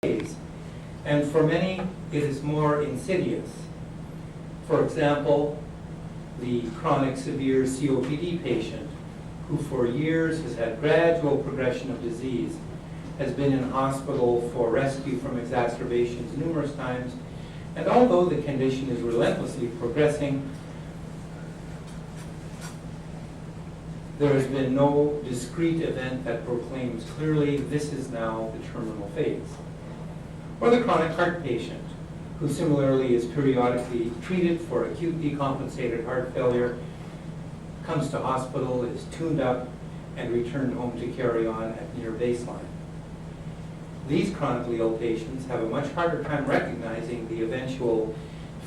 ways, and for many it is more insidious. For example, the chronic severe COPD patient who for years has had gradual progression of disease, has been in hospital for rescue from exacerbations numerous times, and although the condition is relentlessly progressing, there has been no discrete event that proclaims clearly this is now the terminal phase. Or the chronic heart patient, who similarly is periodically treated for acute decompensated heart failure, comes to hospital, is tuned up, and returned home to carry on at near baseline. These chronically ill patients have a much harder time recognizing the eventual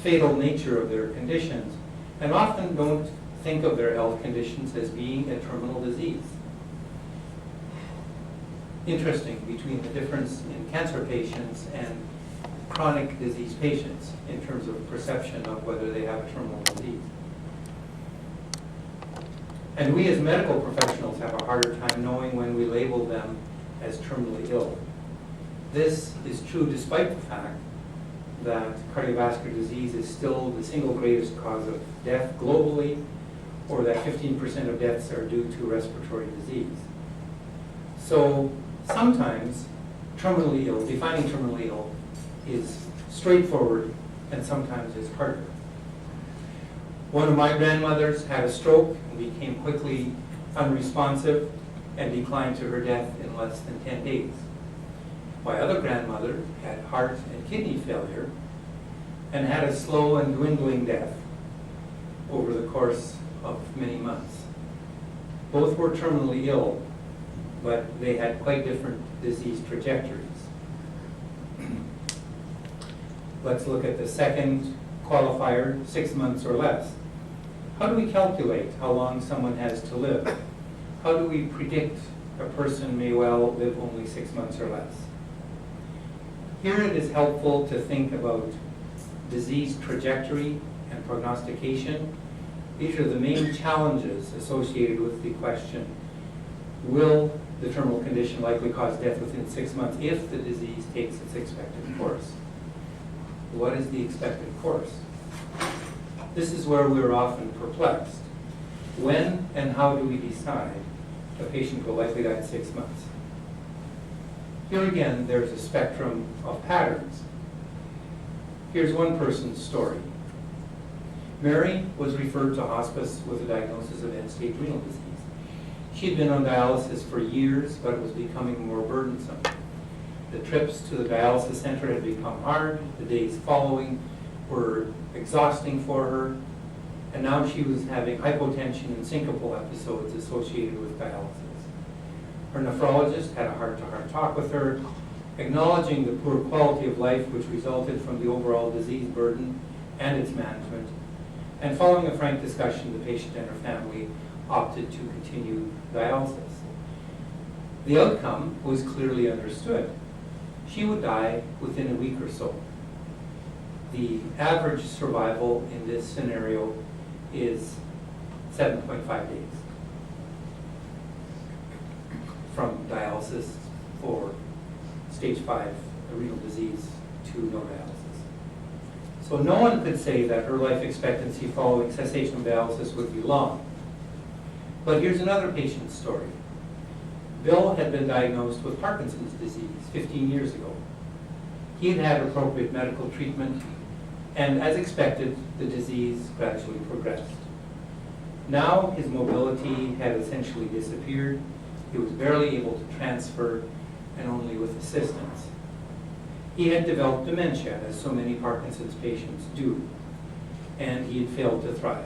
fatal nature of their conditions, and often don't think of their health conditions as being a terminal disease. Interesting between the difference in cancer patients and chronic disease patients in terms of perception of whether they have a terminal disease. And we as medical professionals have a harder time knowing when we label them as terminally ill. This is true despite the fact that cardiovascular disease is still the single greatest cause of death globally, or that 15% of deaths are due to respiratory disease. So sometimes terminally ill, defining terminally ill, is straightforward and sometimes it's harder. One of my grandmothers had a stroke and became quickly unresponsive and declined to her death in less than 10 days. My other grandmother had heart and kidney failure and had a slow and dwindling death over the course of many months. Both were terminally ill, but they had quite different disease trajectories. Let's look at the second qualifier, 6 months or less. How do we calculate how long someone has to live? How do we predict a person may well live only 6 months or less? Here it is helpful to think about disease trajectory and prognostication. These are the main challenges associated with the question, will the terminal condition likely cause death within 6 months if the disease takes its expected course? What is the expected course? This is where we're often perplexed. When and how do we decide a patient will likely die in 6 months? Here again, there's a spectrum of patterns. Here's one person's story. Mary was referred to hospice with a diagnosis of end-stage renal disease. She'd been on dialysis for years, but it was becoming more burdensome. The trips to the dialysis center had become hard. The days following were exhausting for her. And now she was having hypotension and syncopal episodes associated with dialysis. Her nephrologist had a heart-to-heart talk with her, acknowledging the poor quality of life which resulted from the overall disease burden and its management. And following a frank discussion, the patient and her family opted to continue dialysis. The outcome was clearly understood. She would die within a week or so. The average survival in this scenario is 7.5 days from dialysis for stage 5 renal disease to no dialysis. So no one could say that her life expectancy following cessation of dialysis would be long. But here's another patient's story. Bill had been diagnosed with Parkinson's disease 15 years ago. He had had appropriate medical treatment, and as expected, the disease gradually progressed. Now his mobility had essentially disappeared. He was barely able to transfer, and only with assistance. He had developed dementia, as so many Parkinson's patients do, and he had failed to thrive.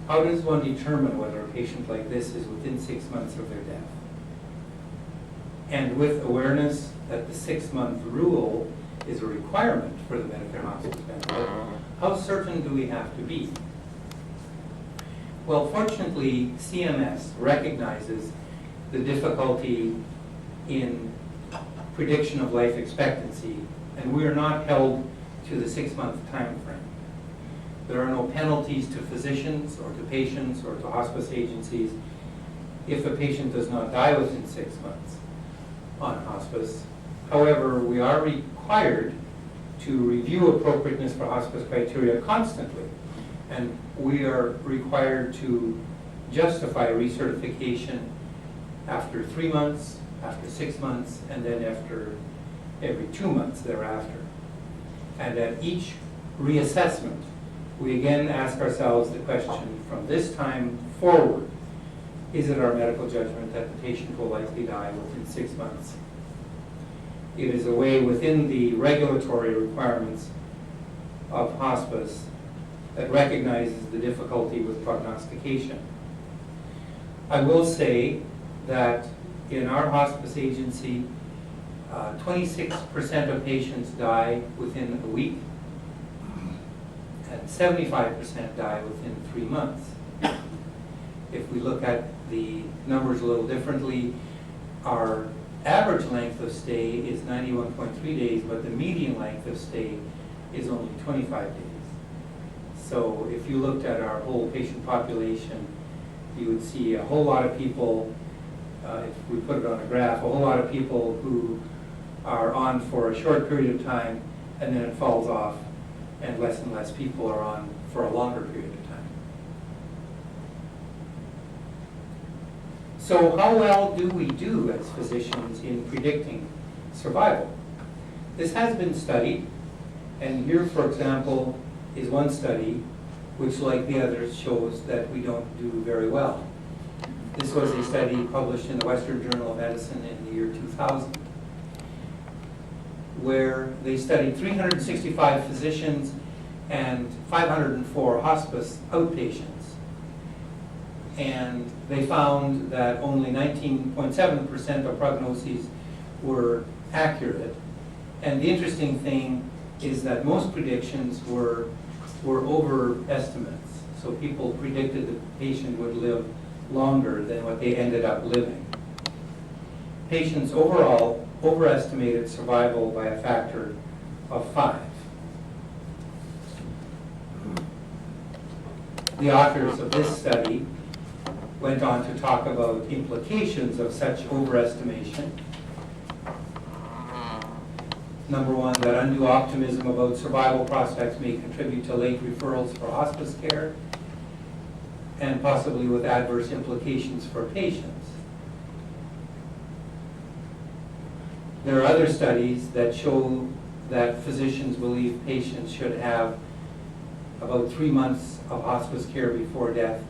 How does one determine whether a patient like this is within 6 months of their death? And with awareness that the 6-month rule is a requirement for the Medicare hospice benefit, how certain do we have to be? Well, fortunately, CMS recognizes the difficulty in prediction of life expectancy, and we are not held to the 6-month time frame. There are no penalties to physicians or to patients or to hospice agencies if a patient does not die within 6 months on hospice. However, we are required to review appropriateness for hospice criteria constantly. And we are required to justify recertification after 3 months, after 6 months, and then after every 2 months thereafter. And at each reassessment, we again ask ourselves the question, from this time forward, is it our medical judgment that the patient will likely die within 6 months? It is a way within the regulatory requirements of hospice that recognizes the difficulty with prognostication. I will say that in our hospice agency, 26% of patients die within a week, and 75% die within 3 months. If we look at the numbers a little differently, our average length of stay is 91.3 days, but the median length of stay is only 25 days. So if you looked at our whole patient population, you would see a whole lot of people, if we put it on a graph, a whole lot of people who are on for a short period of time and then it falls off, and less people are on for a longer period of time. So how well do we do as physicians in predicting survival? This has been studied, and here, for example, is one study which, like the others, shows that we don't do very well. This was a study published in the Western Journal of Medicine in the year 2000, where they studied 365 physicians and 504 hospice outpatients. And they found that only 19.7% of prognoses were accurate. And the interesting thing is that most predictions were overestimates. So people predicted the patient would live longer than what they ended up living. Patients overall overestimated survival by a factor of 5. The authors of this study went on to talk about implications of such overestimation. Number one, that undue optimism about survival prospects may contribute to late referrals for hospice care, and possibly with adverse implications for patients. There are other studies that show that physicians believe patients should have about 3 months of hospice care before death,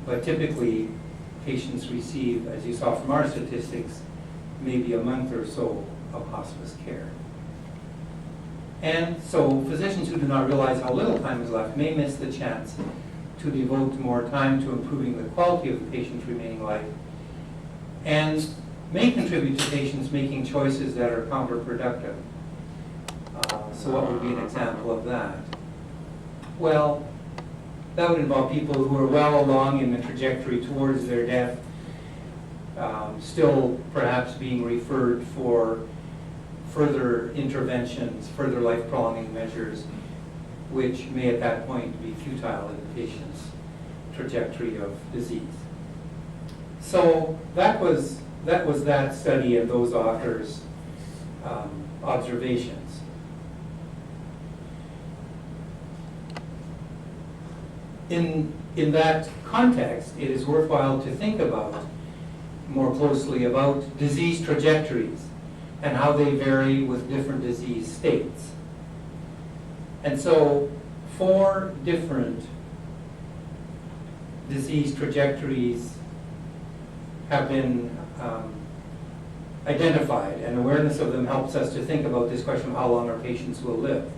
but typically patients receive, as you saw from our statistics, maybe a month or so of hospice care. And so physicians who do not realize how little time is left may miss the chance to devote more time to improving the quality of the patient's remaining life, and may contribute to patients making choices that are counterproductive. So what would be an example of that? Well, that would involve people who are well along in the trajectory towards their death, still perhaps being referred for further interventions, further life-prolonging measures, which may at that point be futile in the patient's trajectory of disease. So that was that study and those authors' observations. In that context, it is worthwhile to think about more closely about disease trajectories and how they vary with different disease states. And so 4 different disease trajectories have been identified, and awareness of them helps us to think about this question of how long our patients will live.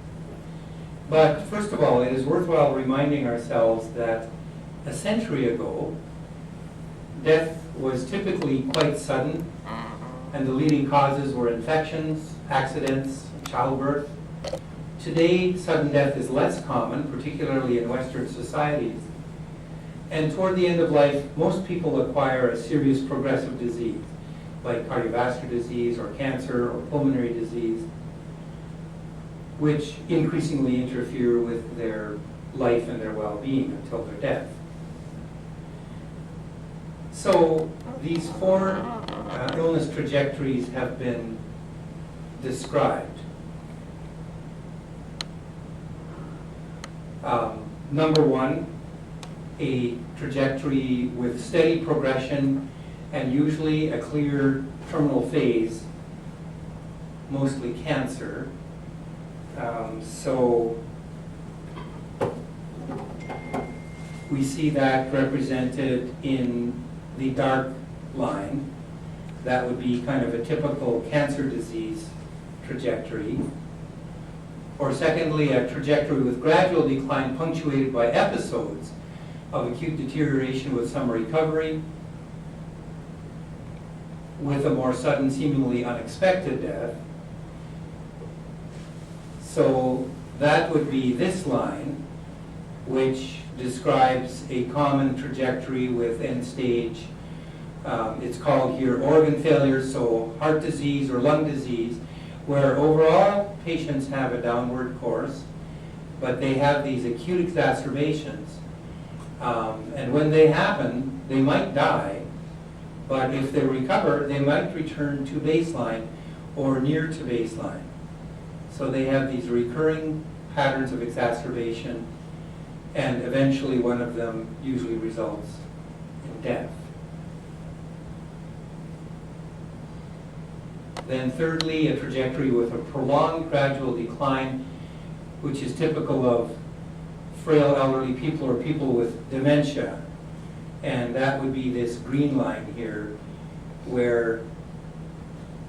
But first of all, it is worthwhile reminding ourselves that a century ago, death was typically quite sudden, and the leading causes were infections, accidents, childbirth. Today, sudden death is less common, particularly in Western societies. And toward the end of life, most people acquire a serious progressive disease, like cardiovascular disease or cancer or pulmonary disease, which increasingly interfere with their life and their well-being until their death. So these 4 illness trajectories have been described. Number one, a trajectory with steady progression and usually a clear terminal phase, mostly cancer. So we see that represented in the dark line. That would be kind of a typical cancer disease trajectory. Or secondly, a trajectory with gradual decline punctuated by episodes of acute deterioration with some recovery, with a more sudden, seemingly unexpected death. So that would be this line, which describes a common trajectory with end stage. It's called here organ failure, so heart disease or lung disease, where overall patients have a downward course, but they have these acute exacerbations. And when they happen, they might die, but if they recover, they might return to baseline or near to baseline. So they have these recurring patterns of exacerbation, and eventually one of them usually results in death. Then thirdly, a trajectory with a prolonged gradual decline, which is typical of frail elderly people or people with dementia. And that would be this green line here, where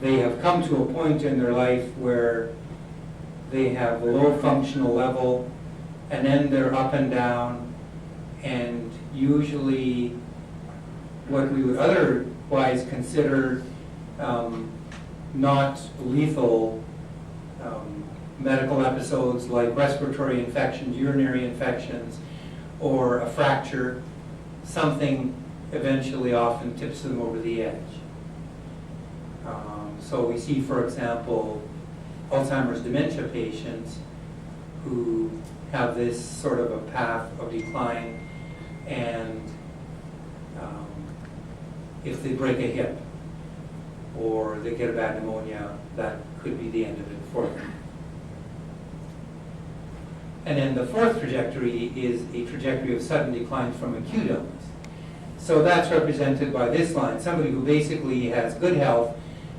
they have come to a point in their life where they have a low functional level, and then they're up and down, and usually what we would otherwise consider not lethal medical episodes like respiratory infections, urinary infections, or a fracture, something eventually often tips them over the edge. So we see, for example, Alzheimer's dementia patients who have this sort of a path of decline, and if they break a hip or they get a bad pneumonia, that could be the end of it for them. And then the fourth trajectory is a trajectory of sudden decline from acute illness. So that's represented by this line, somebody who basically has good health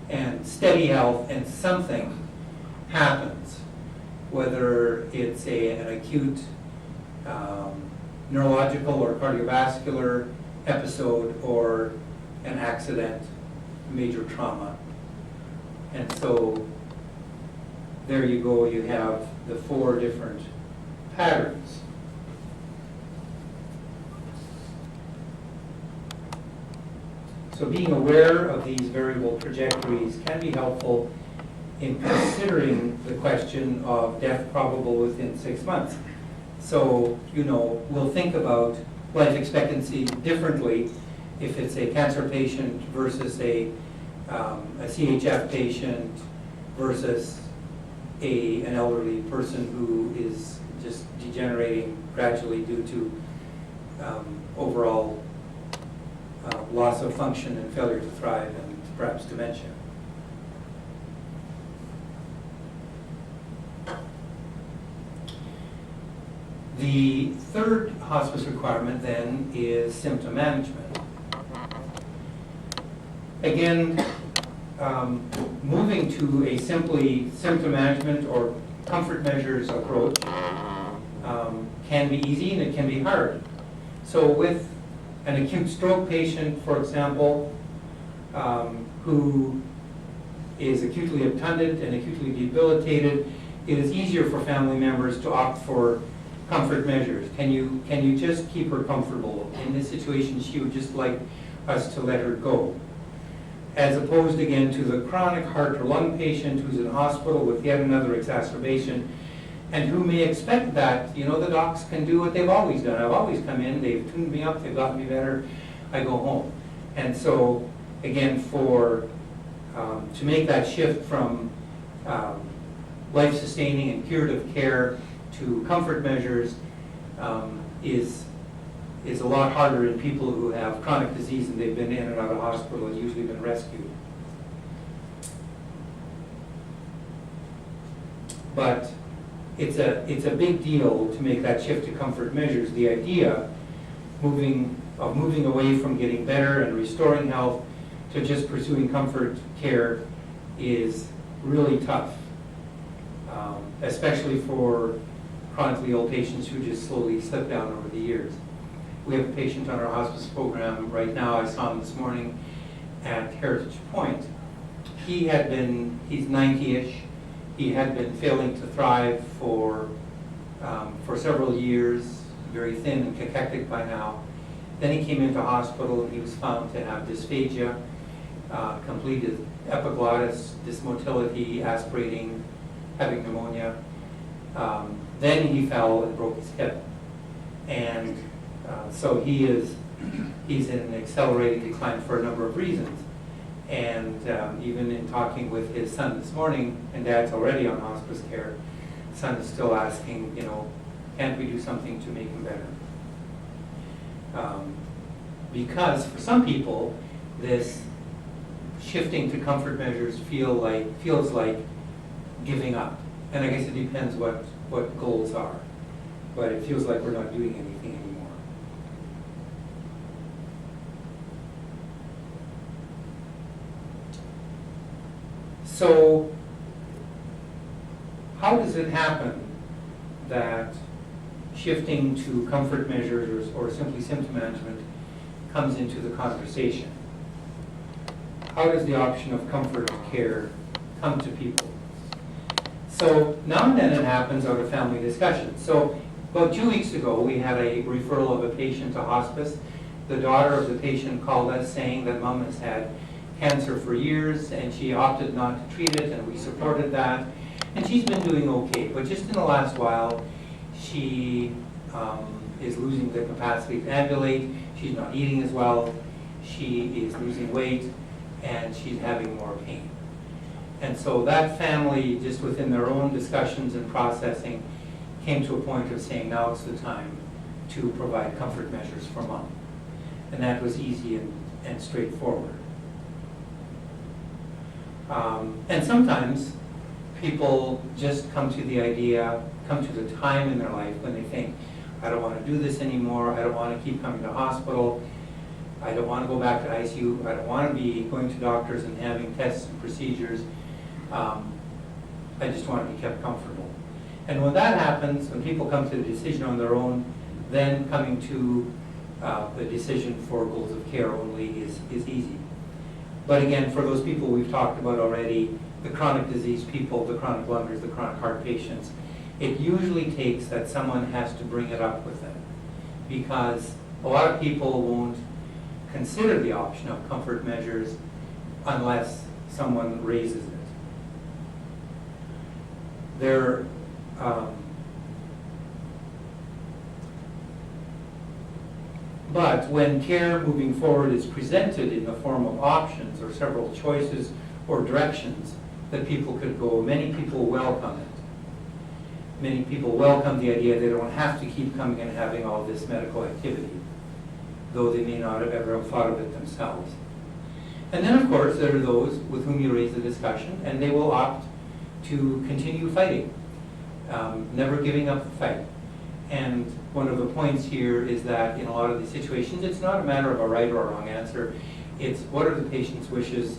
and steady health, and something happens, whether it's an acute neurological or cardiovascular episode or an accident, major trauma. And so there you go, you have the four different patterns. So being aware of these variable trajectories can be helpful in considering the question of death probable within 6 months. So, we'll think about life expectancy differently if it's a cancer patient versus a CHF patient versus an elderly person who is just degenerating gradually due to overall loss of function and failure to thrive and perhaps dementia. The third hospice requirement then is symptom management. Again, moving to a simply symptom management or comfort measures approach can be easy and it can be hard. So with an acute stroke patient, for example, who is acutely obtunded and acutely debilitated, it is easier for family members to opt for comfort measures. Can you just keep her comfortable? In this situation, she would just like us to let her go. As opposed again to the chronic heart or lung patient who's in hospital with yet another exacerbation, and who may expect that, the docs can do what they've always done. I've always come in, they've tuned me up, they've gotten me better, I go home. And so, again, to make that shift from life-sustaining and curative care to comfort measures is a lot harder in people who have chronic disease and they've been in and out of hospital and usually been rescued. But it's a big deal to make that shift to comfort measures. The idea moving away from getting better and restoring health to just pursuing comfort care is really tough, especially for chronically ill patients who just slowly slip down over the years. We have a patient on our hospice program right now. I saw him this morning at Heritage Point. He's 90-ish. He had been failing to thrive for several years, very thin and cachectic by now. Then he came into hospital and he was found to have dysphagia, completed epiglottis, dysmotility, aspirating, having pneumonia. Then he fell and broke his hip. And so he's in an accelerating decline for a number of reasons. And even in talking with his son this morning, and Dad's already on hospice care, son is still asking, can't we do something to make him better? Because for some people, this shifting to comfort measures feels like giving up. And I guess it depends what goals are. But it feels like we're not doing anything anymore. So, how does it happen that shifting to comfort measures or simply symptom management comes into the conversation? How does the option of comfort care come to people? So now and then it happens out of family discussion. So about 2 weeks ago, we had a referral of a patient to hospice. The daughter of the patient called us saying that mom has had cancer for years and she opted not to treat it, and we supported that. And she's been doing okay, but just in the last while, she is losing the capacity to ambulate. She's not eating as well. She is losing weight, and she's having more pain. And so that family, just within their own discussions and processing, came to a point of saying, now it's the time to provide comfort measures for mom. And that was easy and straightforward. And sometimes people just come to the time in their life when they think, I don't want to do this anymore, I don't want to keep coming to hospital, I don't want to go back to ICU, I don't want to be going to doctors and having tests and procedures, I just want to be kept comfortable. And when that happens, when people come to the decision on their own, then coming to the decision for goals of care only is easy. But again, for those people we've talked about already, the chronic disease people, the chronic lungers, the chronic heart patients, it usually takes that someone has to bring it up with them, because a lot of people won't consider the option of comfort measures unless someone raises it. But when care moving forward is presented in the form of options or several choices or directions that people could go, many people welcome it. Many people welcome the idea they don't have to keep coming and having all this medical activity, though they may not have ever thought of it themselves. And then, of course, there are those with whom you raise the discussion, and they will opt to continue fighting, never giving up the fight. And one of the points here is that in a lot of these situations, it's not a matter of a right or a wrong answer. It's what are the patient's wishes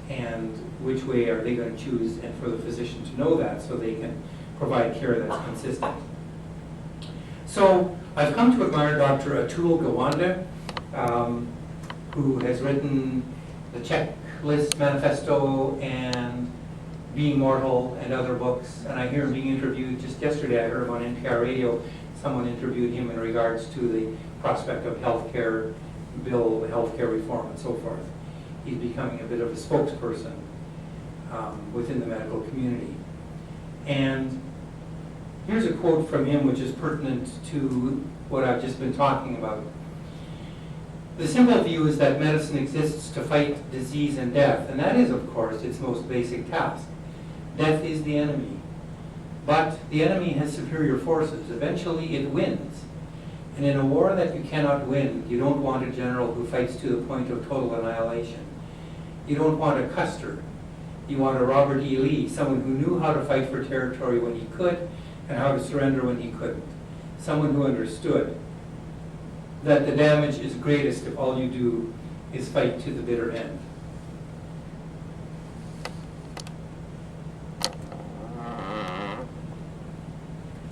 and which way are they going to choose, and for the physician to know that so they can provide care that's consistent. So I've come to admire Dr. Atul Gawande, who has written the Checklist Manifesto and Being Mortal and other books. And I hear him being interviewed just yesterday. I heard him on NPR radio. Someone interviewed him in regards to the prospect of healthcare bill, healthcare reform, and so forth. He's becoming a bit of a spokesperson within the medical community. And here's a quote from him which is pertinent to what I've just been talking about. The simple view is that medicine exists to fight disease and death, and that is, of course, its most basic task. Death is the enemy. But the enemy has superior forces. Eventually it wins. And in a war that you cannot win, you don't want a general who fights to the point of total annihilation. You don't want a Custer. You want a Robert E. Lee, someone who knew how to fight for territory when he could and how to surrender when he couldn't. Someone who understood that the damage is greatest if all you do is fight to the bitter end.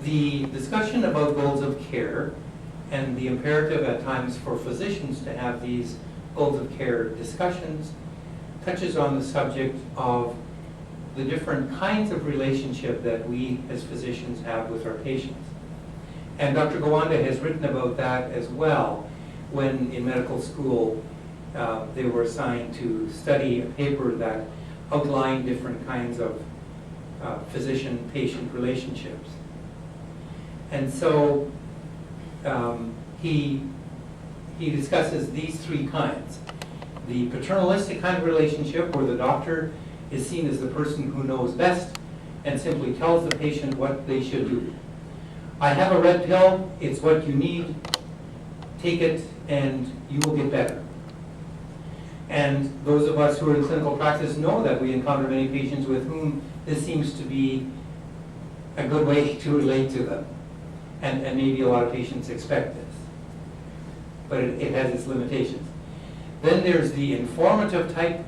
The discussion about goals of care and the imperative at times for physicians to have these goals of care discussions touches on the subject of the different kinds of relationship that we as physicians have with our patients. And Dr. Gowanda has written about that as well when in medical school they were assigned to study a paper that outlined different kinds of physician-patient relationships. And so he discusses these three kinds. The paternalistic kind of relationship where the doctor is seen as the person who knows best and simply tells the patient what they should do. I have a red pill, it's what you need, take it and you will get better. And those of us who are in clinical practice know that we encounter many patients with whom this seems to be a good way to relate to them. And maybe a lot of patients expect this. But it has its limitations. Then there's the informative type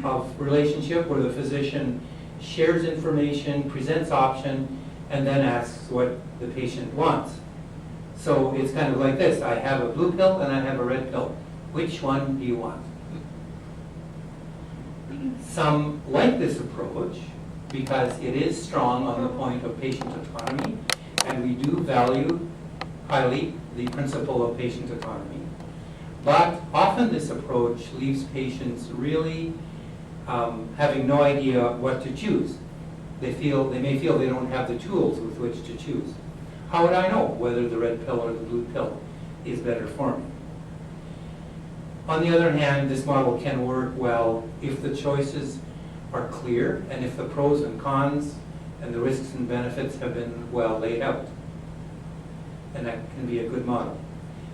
of relationship where the physician shares information, presents option, and then asks what the patient wants. So it's kind of like this. I have a blue pill and I have a red pill. Which one do you want? Some like this approach because it is strong on the point of patient autonomy, and we do value highly the principle of patient autonomy. But often this approach leaves patients really having no idea what to choose. They may feel they don't have the tools with which to choose. How would I know whether the red pill or the blue pill is better for me? On the other hand, this model can work well if the choices are clear and if the pros and cons and the risks and benefits have been well laid out. And that can be a good model.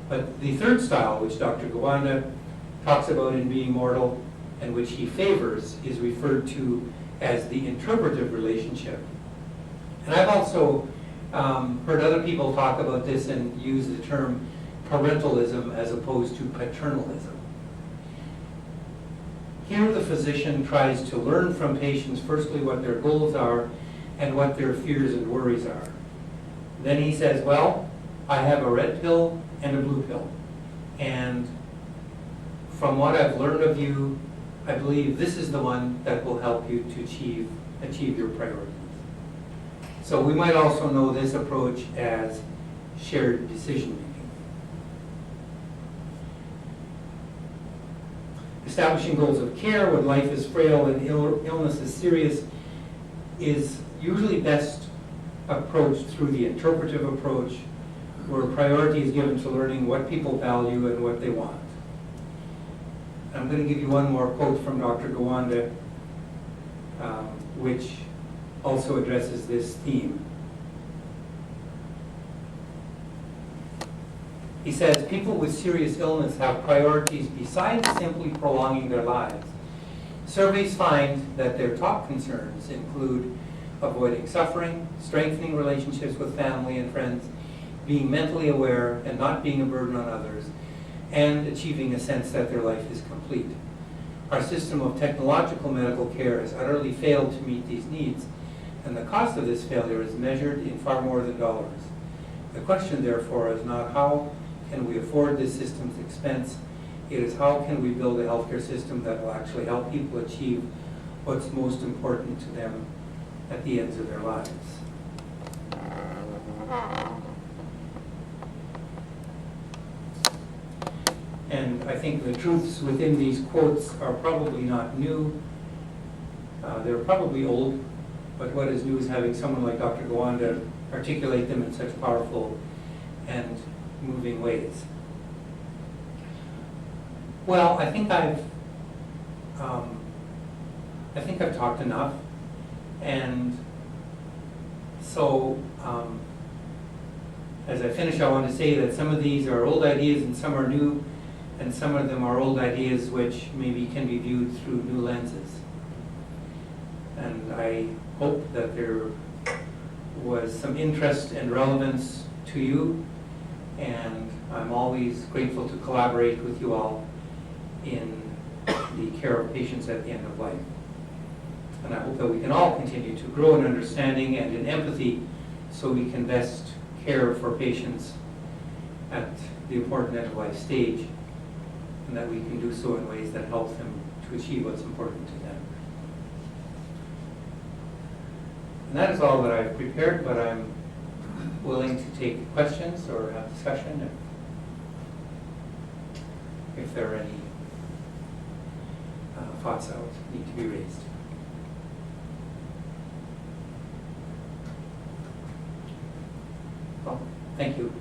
But the third style, which Dr. Gowanda talks about in Being Mortal and which he favors, is referred to as the interpretive relationship. And I've also heard other people talk about this and use the term parentalism as opposed to paternalism. Here the physician tries to learn from patients firstly what their goals are and what their fears and worries are. Then he says, well, I have a red pill and a blue pill. And from what I've learned of you, I believe this is the one that will help you to achieve your priorities. So we might also know this approach as shared decision making. Establishing goals of care when life is frail and illness is serious is usually best approached through the interpretive approach, where priority is given to learning what people value and what they want. I'm going to give you one more quote from Dr. Gowanda, which also addresses this theme. He says, people with serious illness have priorities besides simply prolonging their lives. Surveys find that their top concerns include avoiding suffering, strengthening relationships with family and friends, being mentally aware and not being a burden on others, and achieving a sense that their life is complete. Our system of technological medical care has utterly failed to meet these needs, and the cost of this failure is measured in far more than dollars. The question, therefore, is not how can we afford this system's expense, it is how can we build a healthcare system that will actually help people achieve what's most important to them at the ends of their lives. And I think the truths within these quotes are probably not new. They're probably old, but what is new is having someone like Dr. Gowanda articulate them in such powerful and moving ways. Well, I think I've talked enough, and so as I finish, I want to say that some of these are old ideas and some are new, and some of them are old ideas which maybe can be viewed through new lenses. And I hope that there was some interest and relevance to you, and I'm always grateful to collaborate with you all in the care of patients at the end of life. And I hope that we can all continue to grow in understanding and in empathy so we can best care for patients at the important end of life stage, and that we can do so in ways that help them to achieve what's important to them. And that is all that I've prepared, but I'm willing to take questions or have discussion if there are any thoughts that need to be raised. Well, thank you.